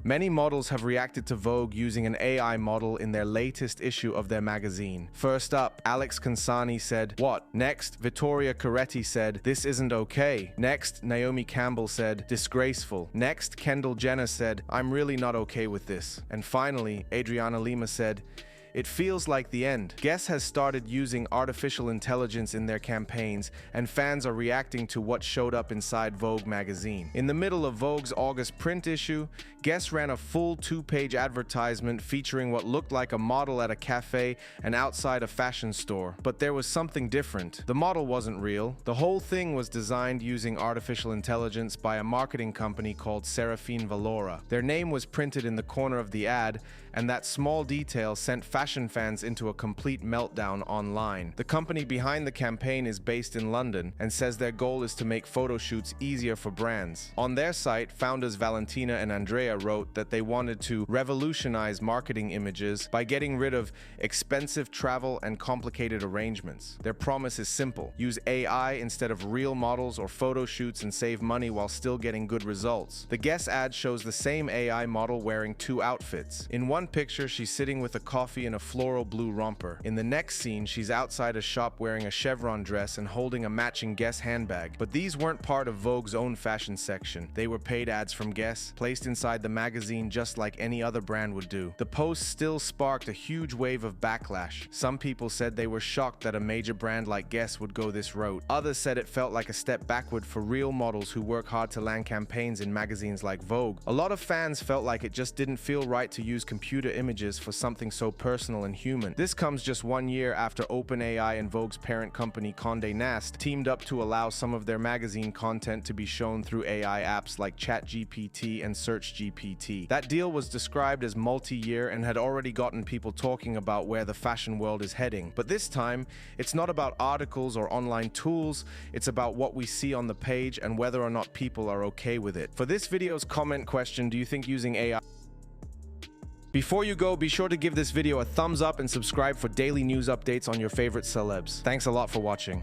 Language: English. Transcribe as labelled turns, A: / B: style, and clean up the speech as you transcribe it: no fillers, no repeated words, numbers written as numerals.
A: Many models have reacted to Vogue using an AI model in their latest issue of their magazine. First up, Alex Consani said, "What?" Next, Vittoria Coretti said, "This isn't okay." Next, Naomi Campbell said, "Disgraceful." Next, Kendall Jenner said, "I'm really not okay with this." And finally, Adriana Lima said, "It feels like the end." Guess has started using artificial intelligence in their campaigns, and fans are reacting to what showed up inside Vogue magazine. In the middle of Vogue's August print issue, Guess ran a full 2-page advertisement featuring what looked like a model at a cafe and outside a fashion store. But there was something different. The model wasn't real. The whole thing was designed using artificial intelligence by a marketing company called Serafine Valora. Their name was printed in the corner of the ad, and that small detail sent fashion fans into a complete meltdown online. The company behind the campaign is based in London and says their goal is to make photo shoots easier for brands. On their site, founders Valentina and Andrea wrote that they wanted to revolutionize marketing images by getting rid of expensive travel and complicated arrangements. Their promise is simple: use AI instead of real models or photo shoots and save money while still getting good results. The Guess ad shows the same AI model wearing 2 outfits. In one picture, she's sitting with a coffee and a floral blue romper. In the next scene, she's outside a shop wearing a chevron dress and holding a matching Guess handbag. But these weren't part of Vogue's own fashion section. They were paid ads from Guess, placed inside the magazine just like any other brand would do. The post still sparked a huge wave of backlash. Some people said they were shocked that a major brand like Guess would go this route. Others said it felt like a step backward for real models who work hard to land campaigns in magazines like Vogue. A lot of fans felt like it just didn't feel right to use computer images for something so personal and human. This comes just 1 year after OpenAI and Vogue's parent company Condé Nast teamed up to allow some of their magazine content to be shown through AI apps like ChatGPT and SearchGPT. That deal was described as multi-year and had already gotten people talking about where the fashion world is heading. But this time, it's not about articles or online tools, it's about what we see on the page and whether or not people are okay with it. For this video's comment question, do you think using AI... Before you go, be sure to give this video a thumbs up and subscribe for daily news updates on your favorite celebs. Thanks a lot for watching.